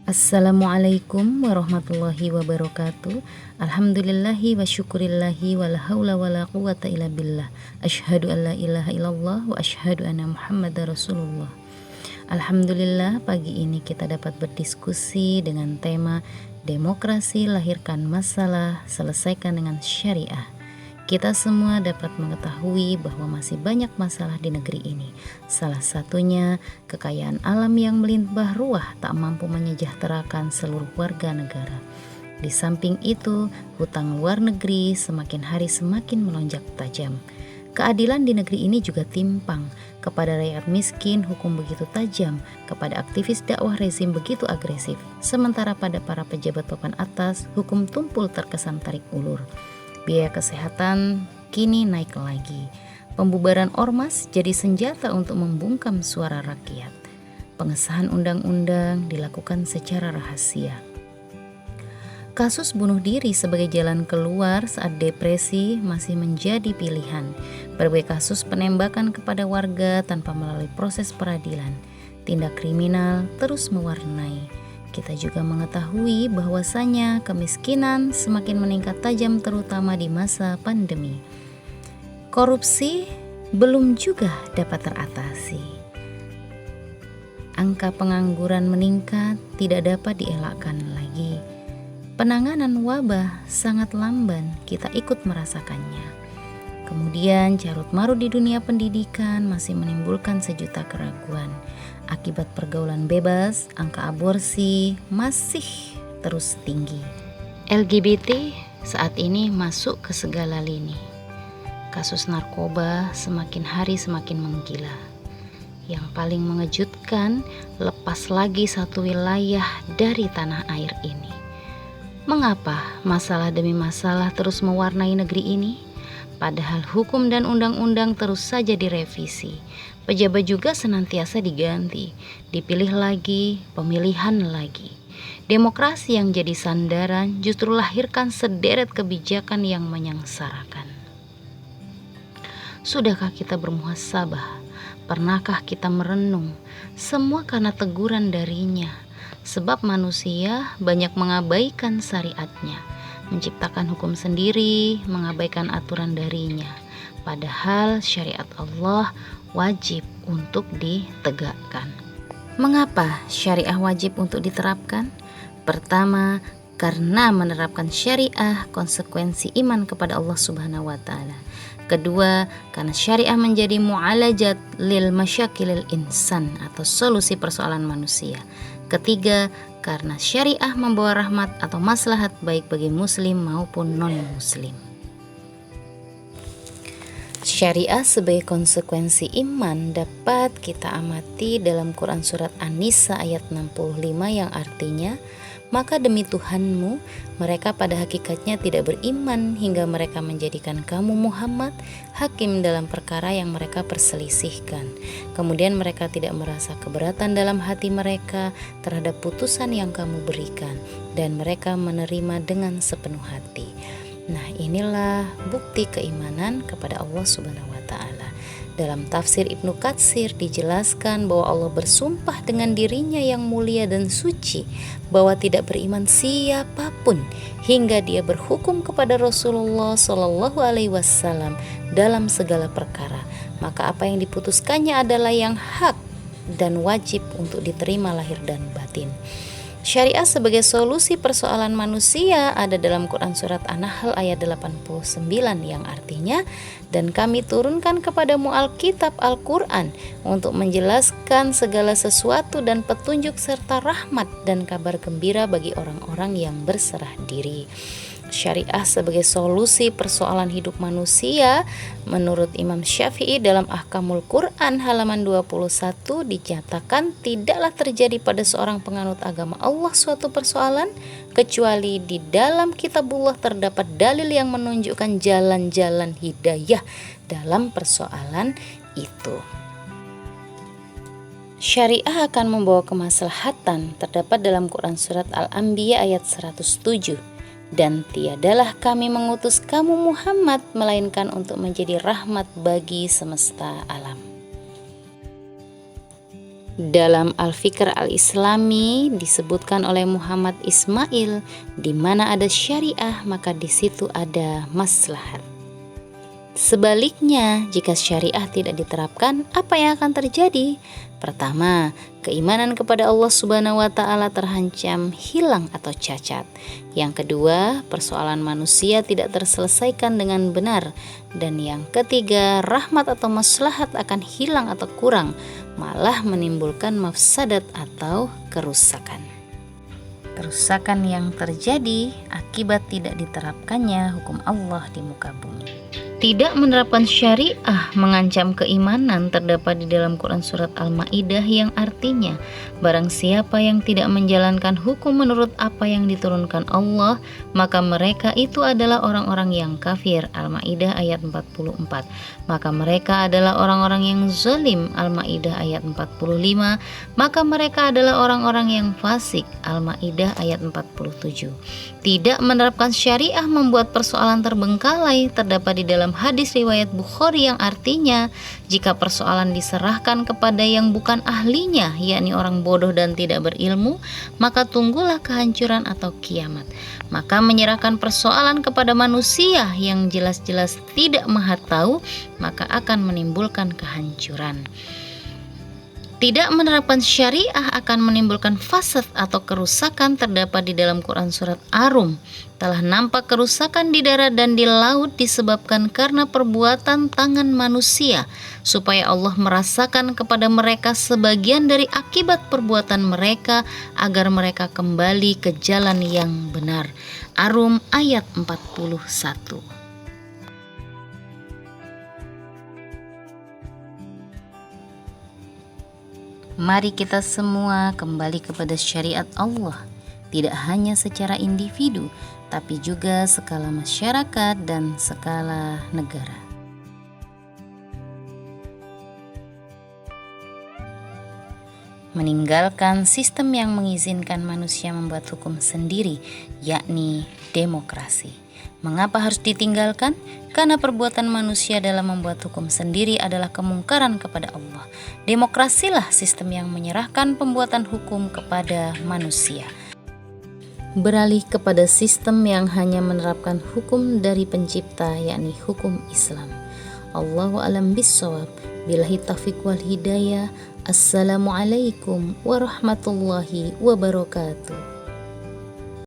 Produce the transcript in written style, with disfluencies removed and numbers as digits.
Assalamualaikum warahmatullahi wabarakatuh. Alhamdulillahi wa syukurillahi wa la haula wa la quwata illa billah. Asyhadu an la ilaha illallah wa asyhadu anna Muhammadar Rasulullah. Alhamdulillah, pagi ini kita dapat berdiskusi dengan tema demokrasi lahirkan masalah, selesaikan dengan syariah. Kita semua dapat mengetahui bahwa masih banyak masalah di negeri ini. Salah satunya, kekayaan alam yang melimpah ruah tak mampu menyejahterakan seluruh warga negara. Di samping itu, hutang luar negeri semakin hari semakin melonjak tajam. Keadilan di negeri ini juga timpang. Kepada rakyat miskin, hukum begitu tajam. Kepada aktivis dakwah, rezim begitu agresif. Sementara pada para pejabat papan atas, hukum tumpul terkesan tarik ulur. Biaya kesehatan kini naik lagi. Pembubaran ormas jadi senjata untuk membungkam suara rakyat. Pengesahan undang-undang dilakukan secara rahasia. Kasus bunuh diri sebagai jalan keluar saat depresi masih menjadi pilihan. Berbagai kasus penembakan kepada warga tanpa melalui proses peradilan. Tindak kriminal terus mewarnai. Kita juga mengetahui bahwasanya kemiskinan semakin meningkat tajam terutama di masa pandemi. Korupsi belum juga dapat teratasi. Angka pengangguran meningkat tidak dapat dielakkan lagi. Penanganan wabah sangat lamban, kita ikut merasakannya. Kemudian carut marut di dunia pendidikan masih menimbulkan sejuta keraguan. Akibat pergaulan bebas, angka aborsi masih terus tinggi. LGBT saat ini masuk ke segala lini. Kasus narkoba semakin hari semakin menggila. Yang paling mengejutkan, lepas lagi satu wilayah dari tanah air ini. Mengapa masalah demi masalah terus mewarnai negeri ini? Padahal hukum dan undang-undang terus saja direvisi. Pejabat juga senantiasa diganti, dipilih lagi, pemilihan lagi. Demokrasi yang jadi sandaran justru lahirkan sederet kebijakan yang menyengsarakan. Sudahkah kita bermuhasabah? Pernahkah kita merenung? Semua karena teguran darinya. Sebab manusia banyak mengabaikan syariatnya, menciptakan hukum sendiri, mengabaikan aturan darinya. Padahal syariat Allah wajib untuk ditegakkan. Mengapa syariah wajib untuk diterapkan? Pertama, karena menerapkan syariah konsekuensi iman kepada Allah Subhanahu wa taala. Kedua, karena syariah menjadi mu'alajat lil masyakilil insan atau solusi persoalan manusia. Ketiga, karena syariah membawa rahmat atau maslahat baik bagi muslim maupun non-muslim. Syariah sebagai konsekuensi iman dapat kita amati dalam Quran Surat An-Nisa ayat 65 yang artinya, maka demi Tuhanmu, mereka pada hakikatnya tidak beriman hingga mereka menjadikan kamu Muhammad hakim dalam perkara yang mereka perselisihkan. Kemudian mereka tidak merasa keberatan dalam hati mereka terhadap putusan yang kamu berikan, dan mereka menerima dengan sepenuh hati. Nah, inilah bukti keimanan kepada Allah Subhanahu wa taala. Dalam tafsir Ibnu Katsir dijelaskan bahwa Allah bersumpah dengan dirinya yang mulia dan suci bahwa tidak beriman siapapun hingga dia berhukum kepada Rasulullah Shallallahu Alaihi Wasallam dalam segala perkara. Maka apa yang diputuskannya adalah yang hak dan wajib untuk diterima lahir dan batin. Syariah sebagai solusi persoalan manusia ada dalam Quran Surat An-Nahl ayat 89 yang artinya, dan kami turunkan kepadamu Alkitab Al-Quran untuk menjelaskan segala sesuatu dan petunjuk serta rahmat dan kabar gembira bagi orang-orang yang berserah diri. Syariah sebagai solusi persoalan hidup manusia menurut Imam Syafi'i dalam Ahkamul Quran halaman 21 dinyatakan tidaklah terjadi pada seorang penganut agama Allah suatu persoalan kecuali di dalam kitabullah terdapat dalil yang menunjukkan jalan-jalan hidayah dalam persoalan itu. Syariah akan membawa kemaslahatan terdapat dalam Quran Surat Al-Anbiya ayat 107. Dan tiadalah kami mengutus kamu Muhammad melainkan untuk menjadi rahmat bagi semesta alam. Dalam Al-Fikr Al-Islami disebutkan oleh Muhammad Ismail, di mana ada syariah maka di situ ada maslahat. Sebaliknya, jika syariah tidak diterapkan, apa yang akan terjadi? Pertama, keimanan kepada Allah Subhanahu wa Ta'ala terancam hilang atau cacat. Yang kedua, persoalan manusia tidak terselesaikan dengan benar. Dan yang ketiga, rahmat atau maslahat akan hilang atau kurang, malah menimbulkan mafsadat atau kerusakan. Kerusakan yang terjadi akibat tidak diterapkannya hukum Allah di muka bumi. Tidak menerapkan syariah mengancam keimanan terdapat di dalam Quran Surat Al-Ma'idah yang artinya barang siapa yang tidak menjalankan hukum menurut apa yang diturunkan Allah, maka mereka itu adalah orang-orang yang kafir. Al-Ma'idah ayat 44. Maka mereka adalah orang-orang yang zalim. Al-Ma'idah ayat 45. Maka mereka adalah orang-orang yang fasik. Al-Ma'idah ayat 47. Tidak menerapkan syariah membuat persoalan terbengkalai terdapat di dalam hadis riwayat Bukhari yang artinya jika persoalan diserahkan kepada yang bukan ahlinya, yakni orang bodoh dan tidak berilmu, maka tunggulah kehancuran atau kiamat. Maka menyerahkan persoalan kepada manusia yang jelas-jelas tidak maha tahu, maka akan menimbulkan kehancuran. Tidak menerapkan syariah akan menimbulkan fasad atau kerusakan terdapat di dalam Quran Surat Ar-Rum. Telah nampak kerusakan di darat dan di laut disebabkan karena perbuatan tangan manusia, supaya Allah merasakan kepada mereka sebagian dari akibat perbuatan mereka agar mereka kembali ke jalan yang benar. Ar-Rum ayat 41. Mari kita semua kembali kepada syariat Allah, tidak hanya secara individu, tapi juga skala masyarakat dan skala negara. Meninggalkan sistem yang mengizinkan manusia membuat hukum sendiri, yakni demokrasi. Mengapa harus ditinggalkan? Karena perbuatan manusia dalam membuat hukum sendiri adalah kemungkaran kepada Allah. Demokrasilah sistem yang menyerahkan pembuatan hukum kepada manusia. Beralih kepada sistem yang hanya menerapkan hukum dari pencipta, yakni hukum Islam. Allahu a'lam bishawab. Billahi taufiq wal hidayah. Assalamualaikum warahmatullahi wabarakatuh.